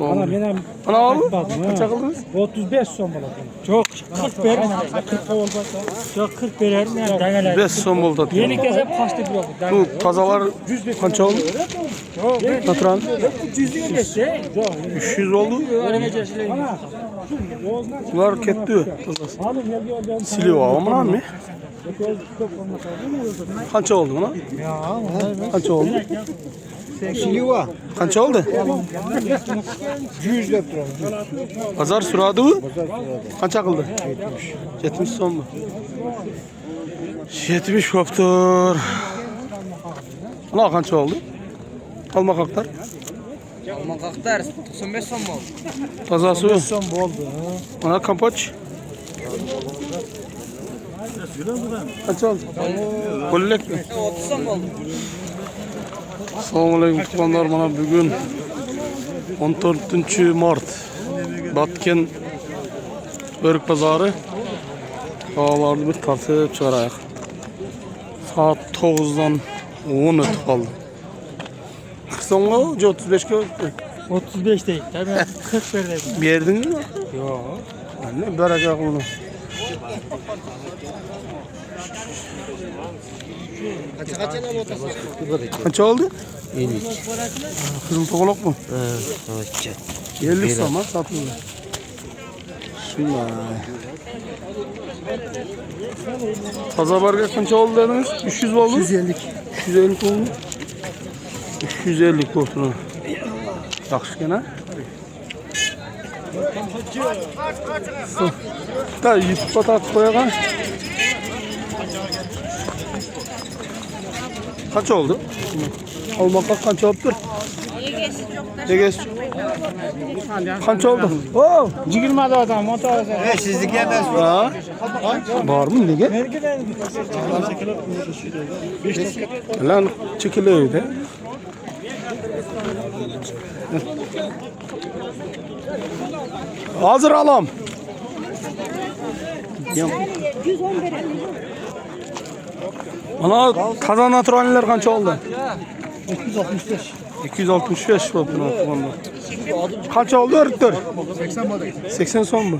Ana benim abi. Kaça kıldınız? 35 son bala. Çok 40 ver. 40 olmasa. Çok 40 verer mi? Dengeler. 5 son buldu. Yeni kez hep kaçtı bir Bu tazalar kaça oldu? Natural. Cüzlüğe geçti. 300 oldu. Bunlar ketdi. Siliyor ama mı? Kaça oldu buna? Kaça oldu? Siliva. Kaça oldu? 100 lira. Pazar suradı mı? Kaça kıldı? 70 son mu? 70 koptur. Buna kaça oldu? Alma kaktar. Alman kaktar 95 son mu oldu? Pazarsı Son oldu. Buna kampaç. Kaç oldu? Kollek mi? 30 son mu oldu? Assalamualaikum tutanlar, bana bugün 14 Mart Batken Börük Pazarı havalarını bir tartışıp çıkarayıq. Saat 9'dan 10 ötüp kaldı. 40 mu? 35 ki? 35 değil. Tabii 40 verdim. Verdiniz mi? Yok. Ne bereket bunu. Kaç oldu? 53. Kızıl tokuluk mu? Evet. 50 zaman satıldı. Bismillah. Taza barga kaç oldu dediniz? 300 oldu? 150. 350 oldu. 350 oldu. Yaxşı gene. Da YouTube'a tartışıp koyalım. Kaç oldu? Almakla kaç oldu? Neges. Kaç oldu? Oo, 20 adam, o da Sizlik yemez. ha? Var mı nege? Lan çekiliyor de. Hazır alam. 110 verelim. Ana taza naturaller kaç oldu? 265. 265 oldu. Kaç oldu örtür? 80 oldu. 80 son mu?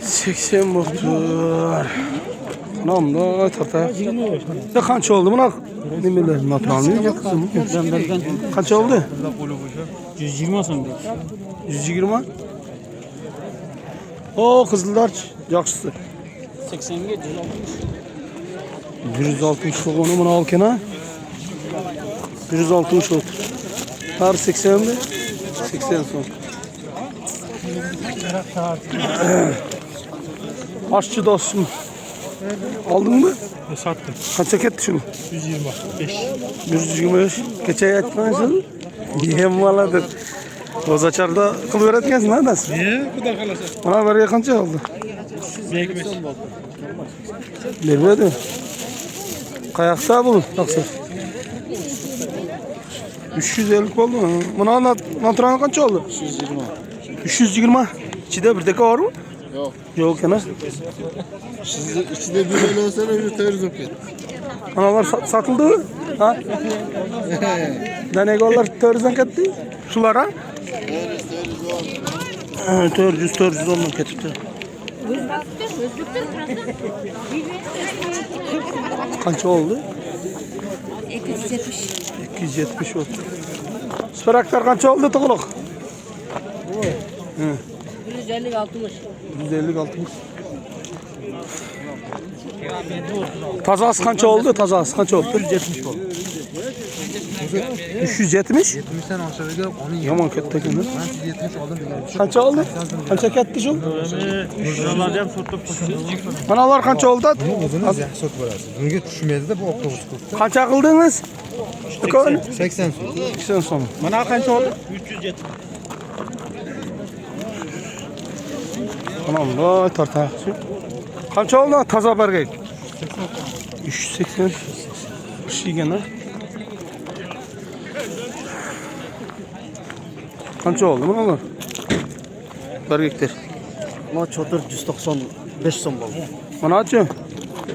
80 oldu. Nam da tata. Ne kaç oldu buna? Ne bileyim natural mı? Kaç oldu? 120 son. 120. O kızıllar yaxşısı. 80'e 160 onu bunu al kena. 160 oldu. Tar 80 mi? 80 son. Aşçı dostum. Aldın mı? sattım. Kaça gitti şunu? 125. 125. Geçe etmezsin. Yem maladır. Bozaçarda kıl öğretkensin ha nasıl? Niye? Bu da kalacak. Bana ver yakınca oldu. 125. Vermedi. Kayakta bulun. Taksir. 350 oldu mu? Buna natural kaç oldu? 320. 320. İçinde bir deka var mı? Yok. Yok yana. İçinde bir öyle olsa bir terörist yok. Analar satıldı mı? Ha? Denegolar teröristen gitti. Sulara? Terörist ondan gitti. Kaç oldu? 270. 270 oldu. Speraklar kaç oldu Tuğluk? 150 60. 150 60. Tazası kaç oldu? Tazası kaç oldu? 170 oldu. 370? 70'ten aşağı gelip onun Yaman kettekin. Ben 70 aldım. Kaç oldu? Kaça ketti şu? Şuralardan tutup Analar kaç oldu? Uzunuz ya sot varası. Bunun düşmedi de bu otobüs kurdu. Kaça kıldınız? 80 sot. 80 son. Bana kaç oldu? 370. Tamam da tarta. Kaç oldu? Taza bargay. 380. Şey gene. Kaç oldu mu olur? Bargaylar. Ama çadır 195 son oldu. Bana açıyor.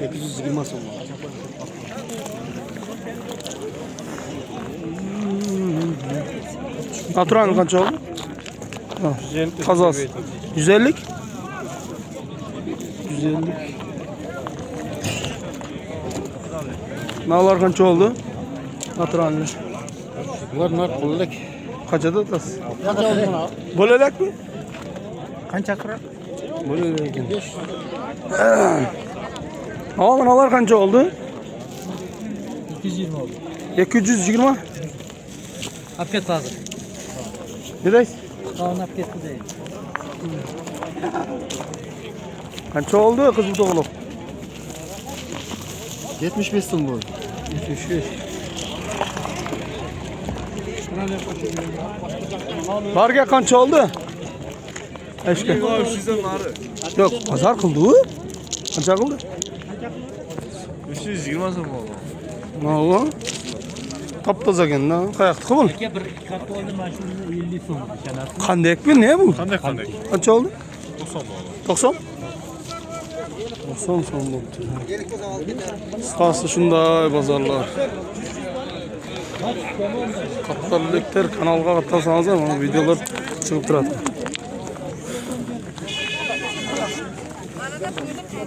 820 son oldu. Natural kaç oldu? Kazas. 150. 150. Nalar kaç oldu? Natural. Bunlar kulluk. Kaça da tas? Bölelek mi? Kança kırar? Bölelek. Ama nalar kaç oldu? 220 oldu. 220. Afiyet hazır. Ne deyiz? Sağın afiyetli değil. Kaç oldu kız bu doğulu? 75 son bu. 75. Varga kaç oldu? Eşke. Yok, pazar kıldı o. Kaça kıldı? 320 son oldu. Ne oldu? Taptaza gene, kayaktık bu. Bir katı oldu maşurunda 50 son. Kandek mi ne bu? Kandek. Kaç oldu? 90 oldu. 90? 90 son oldu. Sağsı şunda pazarlar. Kaptarlıklar kanalga katlasanız ama videolar çıkıp duradi.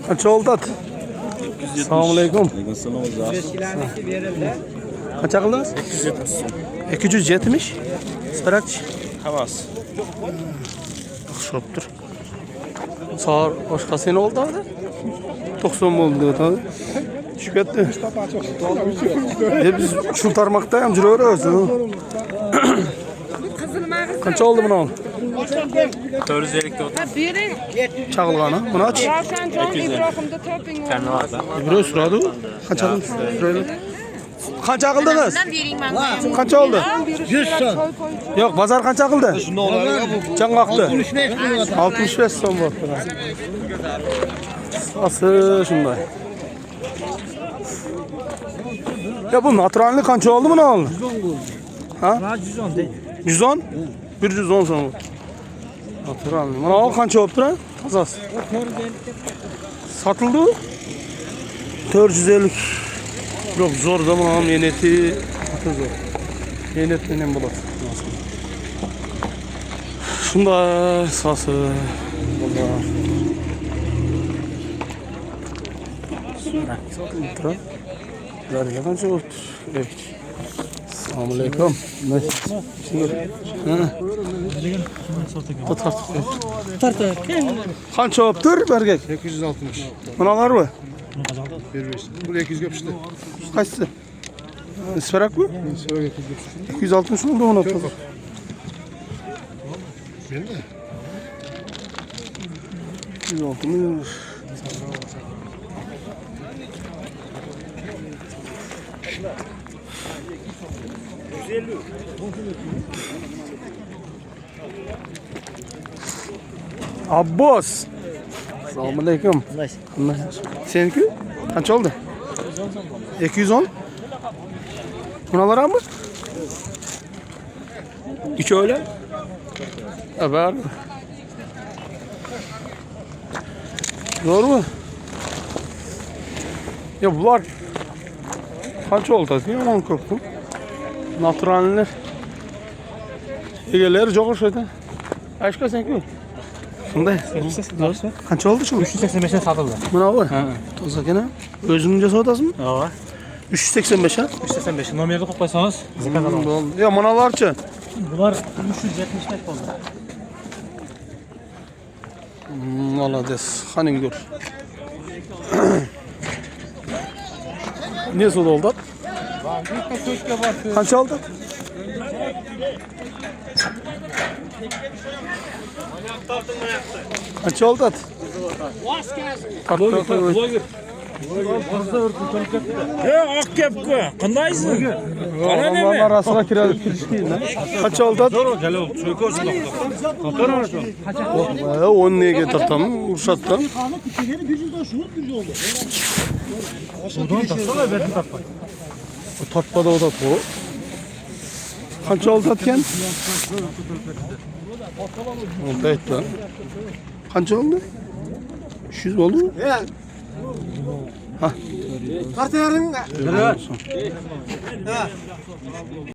Kaç oldu? Assalamu alaikum. Kaç aldınız? 270. Sıraç. Havas. Şoptur. Sağır başka sene oldu abi. 90 oldu abi. Şükretti. Biz şu tarmaktayım cürüyoruz. Kaç oldu bunu? 450 oldu. Biri Çağılğana. Bunu aç. Hakan Can İbrahim'de topping var. İbrahim sıradu. Kaç aldın? Kaç akıldınız? Kaç oldu? 100 son. Yok pazar kaç akıldı? Can kalktı. 65 son bu. Asıl şunday. Ya bu naturalli kaç oldu mu ne oldu? Ha? 110 değil. 110? 110 son bu. Naturalli. Mana o kaç oldu ha? Kazas. Satıldı. 450. Yok zor zaman ama yeneti zor. Yenet benim bulat. Şunda sası. Valla. Satıldı. Zarıya kaç oldu? Evet. Assalamu alaikum. Nasılsın? Tartı. Kaç oldu bergek? 860. Bunalar mı? Veririz. Buraya 200 yapıştı. Kaçtı? İsperak mı? Sonra 200 yapıştı. 260 oldu ona. Benim de. 260. Abbas. Assalamu alaikum. Seninki? Kaç oldu? 210. Bunalara mı? Hiç öyle. Haber. Doğru mu? Ya bu var. Kaç oldu? Yaman koptu. Naturaller. Egeler çok hoştu. Başka sen ki? Şunda. Kaç oldu şu? 385'e satıldı. Buna var. Toza gene. Özünce sodası mı? Ya. 385 ha? 385. Numarayı koysanız zekat alalım. Ya manalarca. Bunlar 375 oldu. Valla des. Hanin gör. Ne soda oldu? Kaç oldu? Kaç oldu? Akkepki. Qandaysın? Adamlar arasına kiralık kaç oldu? On neye getirdim? Uşattan. Buradan taksana verdim tapma. Tatpada o da bu. Kaç oldu atken? Evet lan. Kaç oldu? 300 oldu mu? Ha. Kartı yarın.